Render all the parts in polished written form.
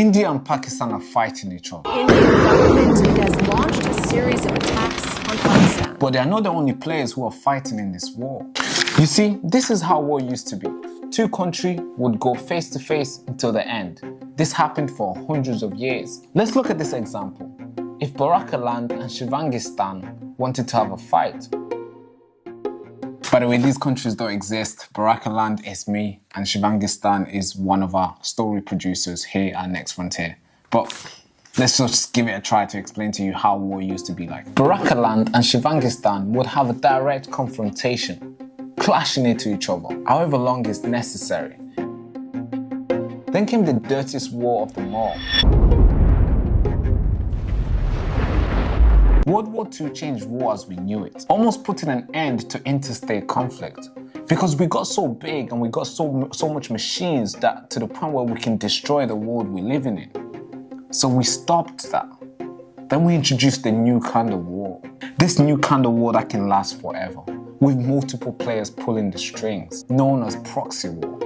India and Pakistan are fighting each other. Indian government has launched a series of attacks on Pakistan. But they are not the only players who are fighting in this war. You see, this is how war used to be. Two countries would go face to face until the end. This happened for hundreds of years. Let's look at this example. If Barakaland and Shivangistan wanted to have a fight. By the way, these countries don't exist. Barakaland is me and Shivangistan is one of our story producers here at Next Frontier. But let's just give it a try to explain to you how war used to be like. Barakaland and Shivangistan would have a direct confrontation, clashing into each other, however long is necessary. Then came the dirtiest war of them all. World War II changed war as we knew it, almost putting an end to interstate conflict. Because we got so big and we got so much machines that to the point where we can destroy the world we're living in. So we stopped that. Then we introduced a new kind of war. This new kind of war that can last forever, with multiple players pulling the strings, known as proxy war.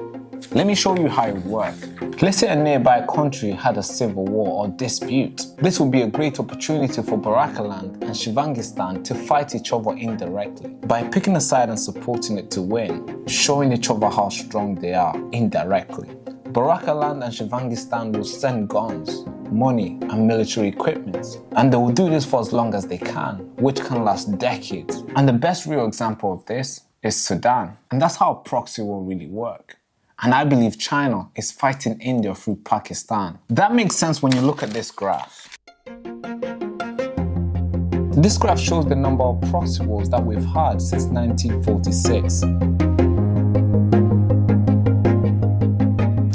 Let me show you how it works. Let's say a nearby country had a civil war or dispute. This would be a great opportunity for Barakaland and Shivangistan to fight each other indirectly by picking a side and supporting it to win, showing each other how strong they are indirectly. Barakaland and Shivangistan will send guns, money and military equipment, and they will do this for as long as they can, which can last decades. And the best real example of this is Sudan, and that's how proxy war really works. And I believe China is fighting India through Pakistan. That makes sense when you look at this graph. This graph shows the number of proxy wars that we've had since 1946.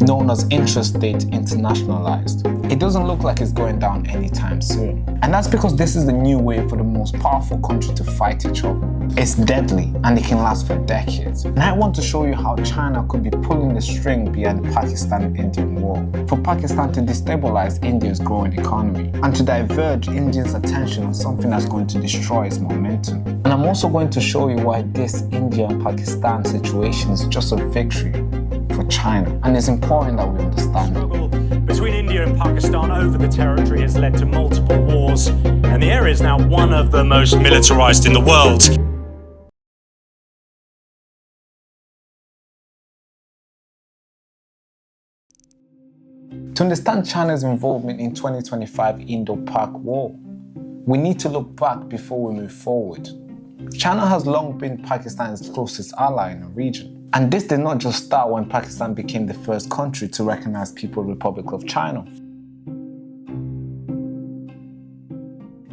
Known as intrastate internationalized. It doesn't look like it's going down anytime soon. And that's because this is the new way for the most powerful country to fight each other. It's deadly and it can last for decades. And I want to show you how China could be pulling the string behind the Pakistan-Indian war, for Pakistan to destabilize India's growing economy and to diverge India's attention on something that's going to destroy its momentum. And I'm also going to show you why this India and Pakistan situation is just a victory for China. And it's important that we understand it. The struggle between India and Pakistan over the territory has led to multiple wars, and the area is now one of the most militarized in the world. To understand China's involvement in 2025 Indo-Pak War, we need to look back before we move forward. China has long been Pakistan's closest ally in the region. And this did not just start when Pakistan became the first country to recognize People's Republic of China.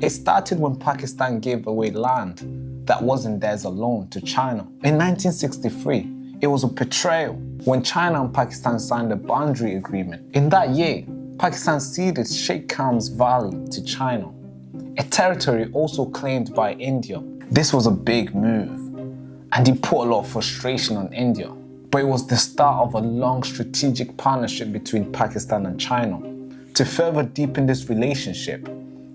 It started when Pakistan gave away land that wasn't theirs alone to China. In 1963, it was a betrayal when China and Pakistan signed a boundary agreement. In that year, Pakistan ceded Sheikh Kham's Valley to China, a territory also claimed by India. This was a big move, and it put a lot of frustration on India. But it was the start of a long strategic partnership between Pakistan and China. To further deepen this relationship,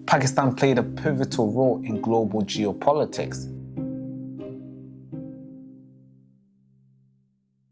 Pakistan played a pivotal role in global geopolitics.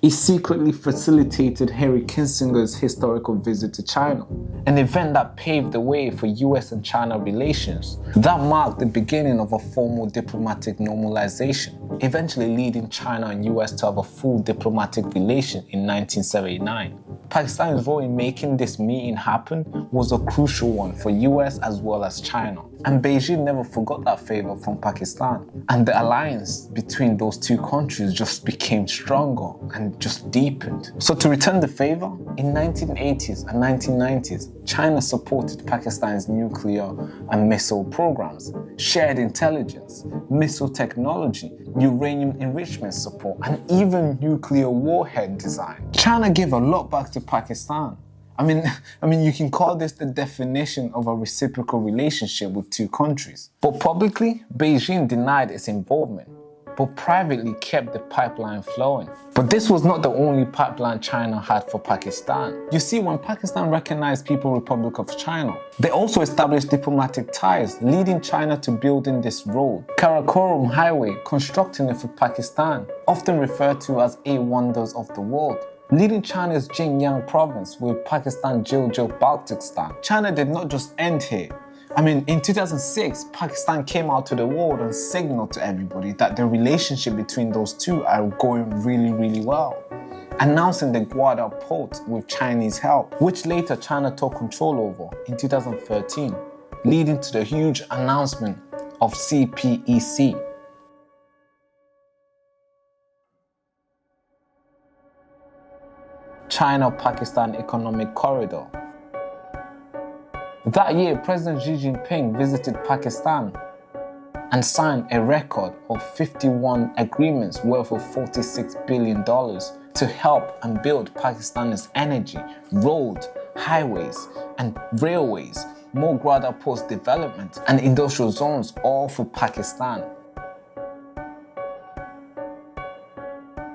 It secretly facilitated Henry Kissinger's historical visit to China, an event that paved the way for US and China relations. That marked the beginning of a formal diplomatic normalization, eventually leading China and US to have a full diplomatic relation in 1979. Pakistan's role in making this meeting happen was a crucial one for US as well as China. And Beijing never forgot that favor from Pakistan. And the alliance between those two countries just became stronger and just deepened. So to return the favor, in 1980s and 1990s, China supported Pakistan's nuclear and missile programs, shared intelligence, missile technology, uranium enrichment support, and even nuclear warhead design. China gave a lot back to Pakistan. I mean, you can call this the definition of a reciprocal relationship with two countries. But publicly, Beijing denied its involvement, but privately kept the pipeline flowing. But this was not the only pipeline China had for Pakistan. You see, when Pakistan recognized People's Republic of China, they also established diplomatic ties, leading China to building this road, Karakoram Highway, constructing it for Pakistan, often referred to as a wonders of the world. leading China's Xinjiang province with Pakistan Baltistan. China did not just end here. In 2006, Pakistan came out to the world and signaled to everybody that the relationship between those two are going really, really well, announcing the Gwadar port with Chinese help, which later China took control over in 2013, leading to the huge announcement of CPEC. China-Pakistan Economic Corridor. That year, President Xi Jinping visited Pakistan and signed a record of 51 agreements worth of $46 billion to help and build Pakistan's energy, road, highways, and railways, more Gwadar ports development, and industrial zones, all for Pakistan.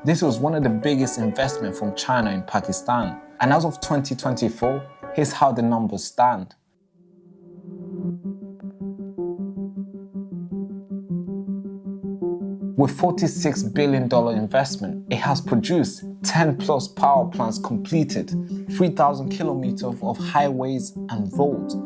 This was one of the biggest investments from China in Pakistan. And as of 2024, here's how the numbers stand. With $46 billion investment, it has produced 10 plus power plants completed, 3,000 kilometers of highways and roads.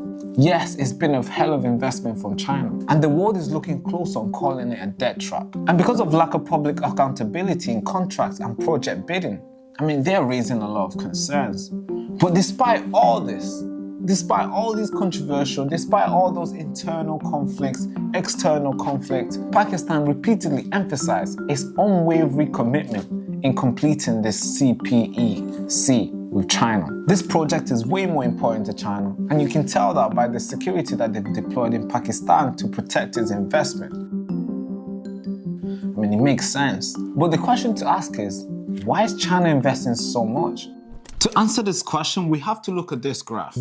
Yes, it's been a hell of investment from China, and the world is looking close on calling it a debt trap. And because of lack of public accountability in contracts and project bidding, they're raising a lot of concerns. But despite all this, despite all these controversial, despite all those internal conflicts, external conflicts, Pakistan repeatedly emphasized its unwavering commitment in completing this CPEC with China. This project is way more important to China, and you can tell that by the security that they've deployed in Pakistan to protect its investment. It makes sense. But the question to ask is, why is China investing so much? To answer this question, we have to look at this graph.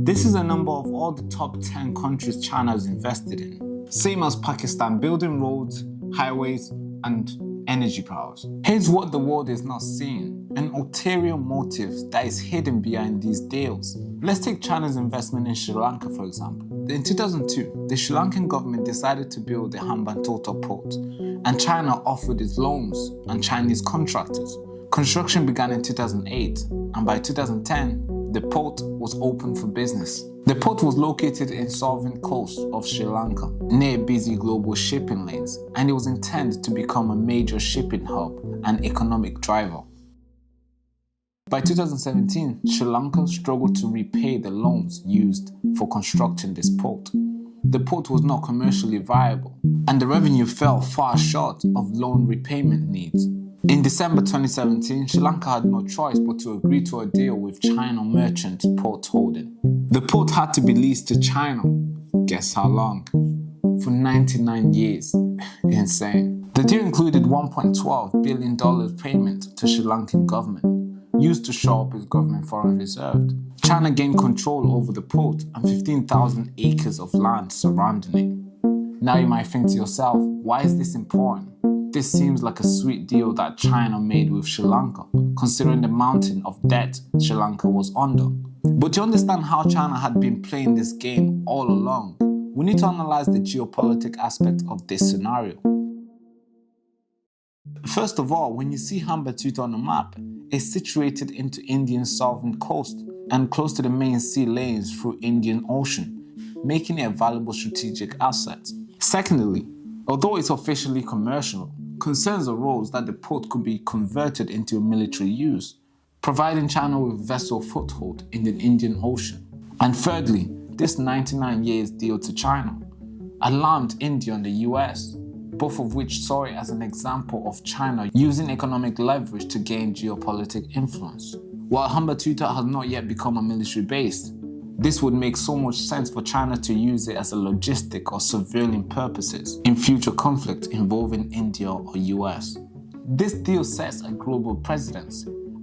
This is a number of all the top 10 countries China has invested in. Same as Pakistan, building roads, highways, and energy powers. Here's what the world is not seeing: an ulterior motive that is hidden behind these deals. Let's take China's investment in Sri Lanka, for example. In 2002, the Sri Lankan government decided to build the Hambantota port, and China offered its loans and Chinese contractors. Construction began in 2008, and by 2010, the port was open for business. The port was located in southern coast of Sri Lanka, near busy global shipping lanes, and it was intended to become a major shipping hub and economic driver. By 2017, Sri Lanka struggled to repay the loans used for constructing this port. The port was not commercially viable, and the revenue fell far short of loan repayment needs. In December 2017, Sri Lanka had no choice but to agree to a deal with China Merchant Port Holding. The port had to be leased to China. Guess how long? For 99 years. Insane. The deal included $1.12 billion payment to Sri Lankan government, used to shore up its government foreign reserve. China gained control over the port and 15,000 acres of land surrounding it. Now you might think to yourself, why is this important? This seems like a sweet deal that China made with Sri Lanka, considering the mountain of debt Sri Lanka was under. But to understand how China had been playing this game all along, we need to analyze the geopolitical aspect of this scenario. First of all, when you see Hambantota on the map, it's situated into India's southern coast and close to the main sea lanes through Indian Ocean, making it a valuable strategic asset. Secondly, although it's officially commercial, concerns arose that the port could be converted into military use, providing China with vessel foothold in the Indian Ocean. And thirdly, this 99 years deal to China alarmed India and the US, both of which saw it as an example of China using economic leverage to gain geopolitical influence. While Hambantota has not yet become a military base, this would make so much sense for China to use it as a logistic or surveilling purposes in future conflict involving India or US. This deal sets a global precedent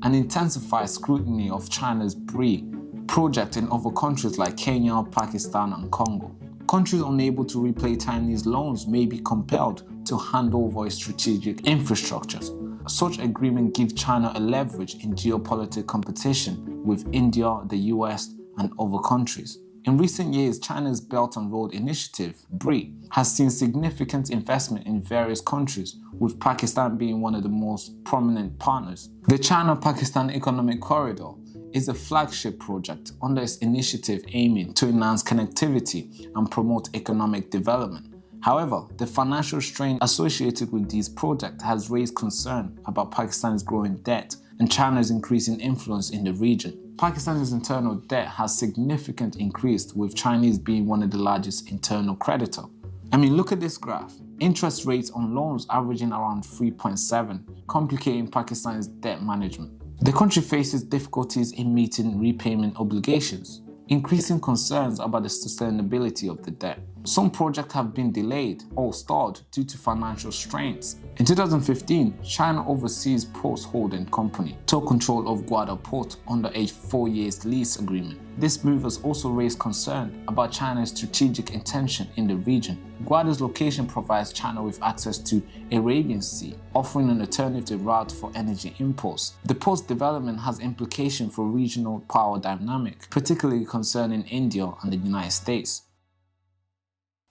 and intensifies scrutiny of China's BRI project in other countries like Kenya, Pakistan, and Congo. Countries unable to repay Chinese loans may be compelled to hand over its strategic infrastructures. Such agreement gives China a leverage in geopolitical competition with India, the US, and other countries. In recent years, China's Belt and Road Initiative, BRI, has seen significant investment in various countries, with Pakistan being one of the most prominent partners. The China-Pakistan Economic Corridor is a flagship project under its initiative aiming to enhance connectivity and promote economic development. However, the financial strain associated with these projects has raised concern about Pakistan's growing debt and China's increasing influence in the region. Pakistan's internal debt has significantly increased, with Chinese being one of the largest internal creditors. I mean, look at this graph. Interest rates on loans averaging around 3.7, complicating Pakistan's debt management. The country faces difficulties in meeting repayment obligations, increasing concerns about the sustainability of the debt. Some projects have been delayed or stalled due to financial strains. In 2015, China Overseas Ports Holding Company took control of Gwadar Port under a 4-year lease agreement. This move has also raised concern about China's strategic intention in the region. Gwadar's location provides China with access to Arabian Sea, offering an alternative route for energy imports. The port's development has implications for regional power dynamic, particularly concerning India and the United States.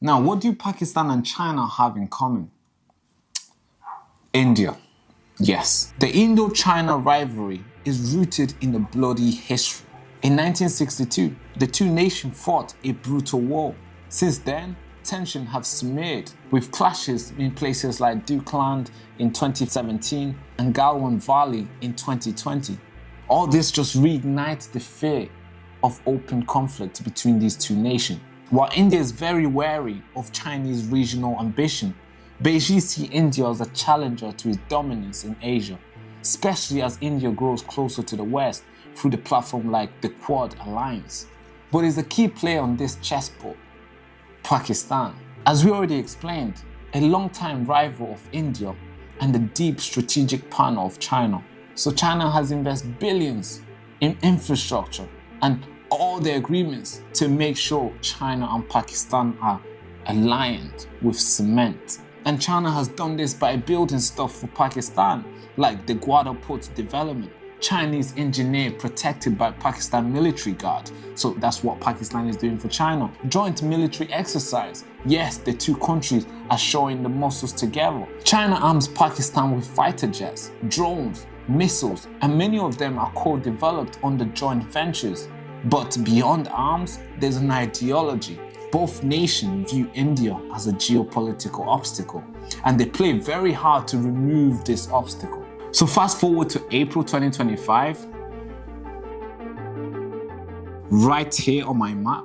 Now, what do Pakistan and China have in common? India. Yes, the Indo-China rivalry is rooted in a bloody history. In 1962, the two nations fought a brutal war. Since then, tensions have smeared, with clashes in places like Dukeland in 2017 and Galwan Valley in 2020. All this just reignites the fear of open conflict between these two nations. While India is very wary of Chinese regional ambition, Beijing sees India as a challenger to its dominance in Asia, especially as India grows closer to the West through the platform like the Quad Alliance. But is a key player on this chessboard, Pakistan. As we already explained, a long-time rival of India and a deep strategic partner of China. So China has invested billions in infrastructure and all the agreements to make sure China and Pakistan are aligned with cement. And China has done this by building stuff for Pakistan, like the Gwadar Port development, Chinese engineer protected by Pakistan military guard. So that's what Pakistan is doing for China. Joint military exercise. Yes, the two countries are showing the muscles together. China arms Pakistan with fighter jets, drones, missiles, and many of them are co-developed under joint ventures. But beyond arms, there's an ideology. Both nations view India as a geopolitical obstacle, and they play very hard to remove this obstacle. So fast forward to April 2025, right here on my map.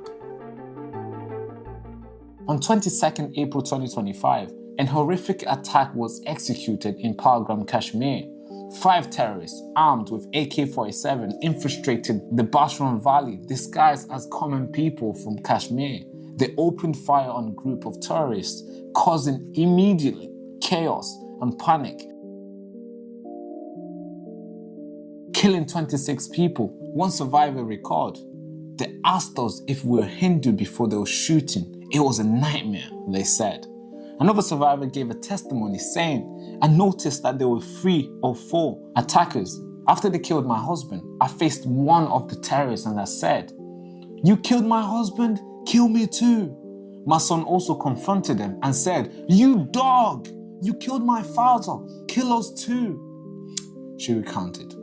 On 22nd April 2025, an horrific attack was executed in Pahalgam, Kashmir. 5 terrorists armed with AK-47 infiltrated the Basran Valley disguised as common people from Kashmir. They opened fire on a group of terrorists, causing immediately chaos and panic, killing 26 people. One survivor recalled, "They asked us if we were Hindu before they were shooting. It was a nightmare," they said. Another survivor gave a testimony saying, "I noticed that there were 3 or 4 attackers. After they killed my husband, I faced one of the terrorists and I said, 'You killed my husband? Kill me too.' My son also confronted them and said, 'You dog! You killed my father. Kill us too.'" She recounted.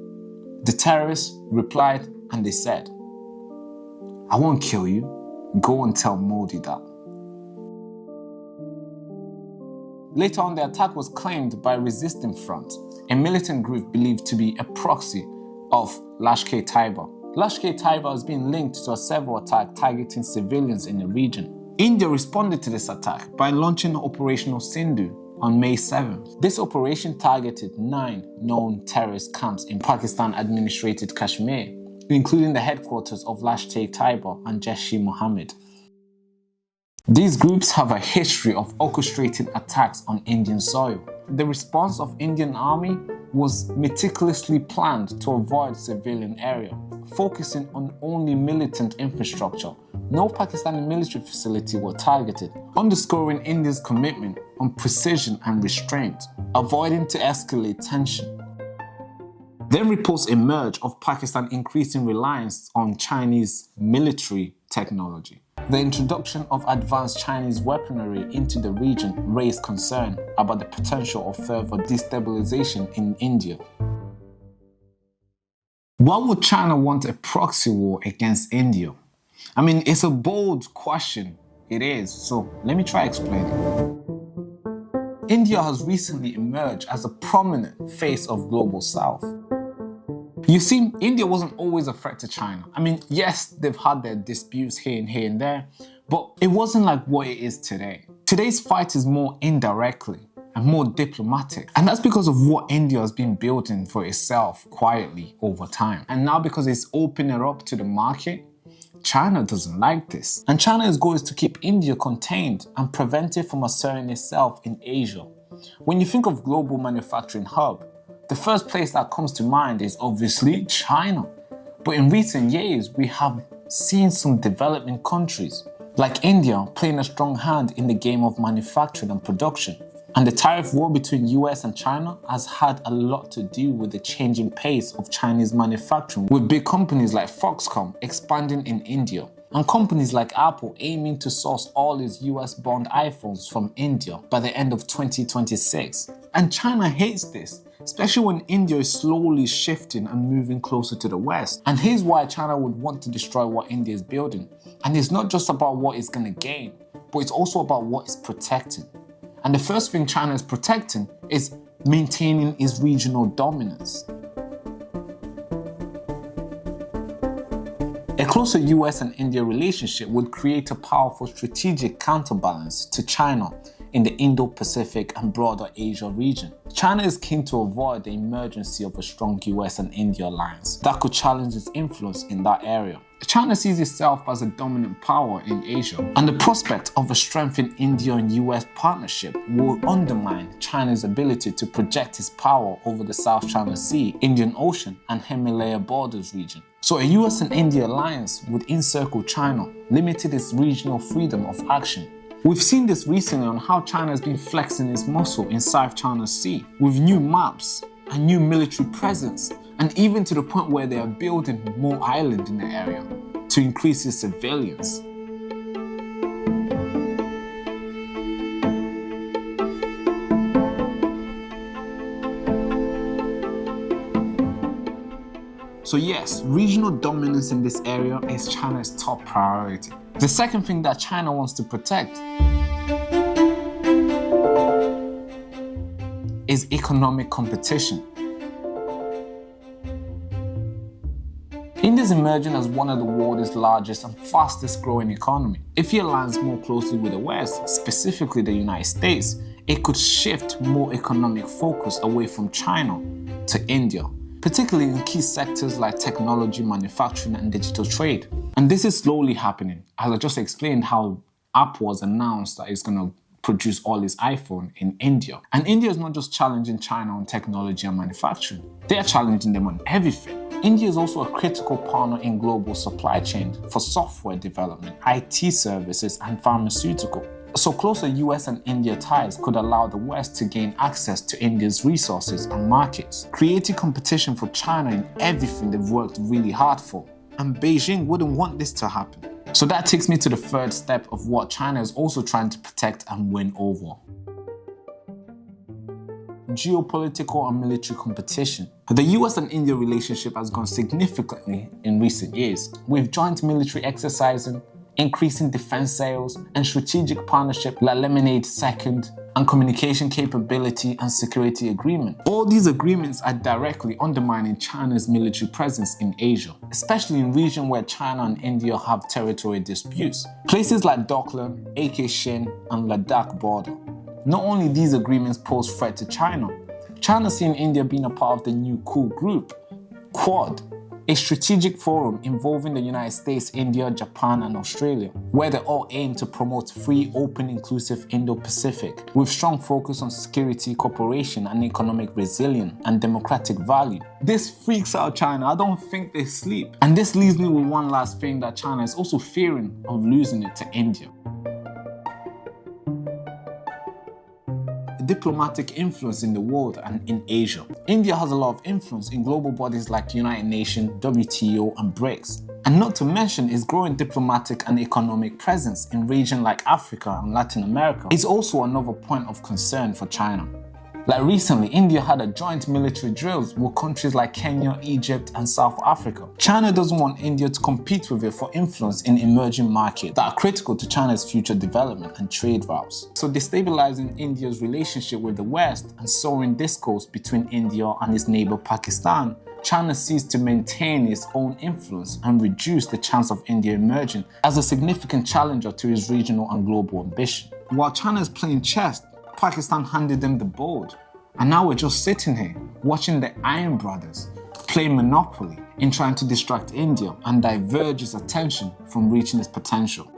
The terrorists replied and they said, "I won't kill you. Go and tell Modi that." Later on, the attack was claimed by Resistance Front, a militant group believed to be a proxy of Lashkar-e-Taiba. Lashkar-e-Taiba has been linked to several attacks targeting civilians in the region. India responded to this attack by launching Operational Sindhu on May 7th. This operation targeted 9 known terrorist camps in Pakistan-administrated Kashmir, including the headquarters of Lashkar-e-Taiba and Jaish-e-Mohammed. These groups have a history of orchestrating attacks on Indian soil. The response of Indian Army was meticulously planned to avoid civilian area, focusing on only militant infrastructure. No Pakistani military facility were targeted, underscoring India's commitment on precision and restraint, avoiding to escalate tension. Then reports emerged of Pakistan increasing reliance on Chinese military technology. The introduction of advanced Chinese weaponry into the region raised concern about the potential of further destabilization in India. Why would China want a proxy war against India? I mean, it's a bold question. It is. So let me try explaining. India has recently emerged as a prominent face of Global South. You see, India wasn't always a threat to China. I mean, yes, they've had their disputes here and there, but it wasn't like what it is today. Today's fight is more indirectly and more diplomatic. And that's because of what India has been building for itself quietly over time. And now because it's opening up to the market, China doesn't like this. And China's goal is to keep India contained and prevent it from asserting itself in Asia. When you think of global manufacturing hub, the first place that comes to mind is obviously China. But in recent years, we have seen some developing countries, like India, playing a strong hand in the game of manufacturing and production. And the tariff war between US and China has had a lot to do with the changing pace of Chinese manufacturing, with big companies like Foxconn expanding in India, and companies like Apple aiming to source all its US-bound iPhones from India by the end of 2026. And China hates this, especially when India is slowly shifting and moving closer to the West. And here's why China would want to destroy what India is building. And it's not just about what it's going to gain, but it's also about what it's protecting. And the first thing China is protecting is maintaining its regional dominance. A closer US and India relationship would create a powerful strategic counterbalance to China in the Indo-Pacific and broader Asia region. China is keen to avoid the emergence of a strong US and India alliance that could challenge its influence in that area. China sees itself as a dominant power in Asia, and the prospect of a strengthened India and US partnership will undermine China's ability to project its power over the South China Sea, Indian Ocean, and Himalaya borders region. So a US and India alliance would encircle China, limiting its regional freedom of action. We've seen this recently on how China has been flexing its muscle in South China Sea with new maps and new military presence, and even to the point where they are building more islands in the area to increase its surveillance. So yes, regional dominance in this area is China's top priority. The second thing that China wants to protect is economic competition. India is emerging as one of the world's largest and fastest growing economy. If it aligns more closely with the West, specifically the United States, it could shift more economic focus away from China to India, particularly in key sectors like technology, manufacturing, and digital trade. And this is slowly happening, as I just explained how Apple has announced that it's going to produce all its iPhone in India. And India is not just challenging China on technology and manufacturing, they are challenging them on everything. India is also a critical partner in global supply chain for software development, IT services, and pharmaceutical. So closer US and India ties could allow the West to gain access to India's resources and markets, creating competition for China in everything they've worked really hard for. And Beijing wouldn't want this to happen. So that takes me to the third step of what China is also trying to protect and win over: geopolitical and military competition. The US and India relationship has gone significantly in recent years, with joint military exercising, increasing defense sales, and strategic partnership like Lemonade Second, and communication capability and security agreement. All these agreements are directly undermining China's military presence in Asia, especially in regions where China and India have territorial disputes. Places like Doklam, AK Shin, and Ladakh border. Not only these agreements pose threat to China, China seeing India being a part of the new cool group, Quad, a strategic forum involving the United States, India, Japan, and Australia, where they all aim to promote free, open, inclusive Indo-Pacific, with strong focus on security, cooperation, and economic resilience and democratic value. This freaks out China. I don't think they sleep. And this leaves me with one last thing that China is also fearing of losing it to India. diplomatic influence in the world and in Asia. India has a lot of influence in global bodies like United Nations, WTO and BRICS. And not to mention its growing diplomatic and economic presence in regions like Africa and Latin America is also another point of concern for China. Like recently, India had a joint military drills with countries like Kenya, Egypt and South Africa. China doesn't want India to compete with it for influence in emerging markets that are critical to China's future development and trade routes. So destabilizing India's relationship with the West and soaring discourse between India and its neighbor Pakistan, China seeks to maintain its own influence and reduce the chance of India emerging as a significant challenger to its regional and global ambition. While China is playing chess, Pakistan handed them the board. And now we're just sitting here watching the Iron Brothers play Monopoly in trying to distract India and diverge its attention from reaching its potential.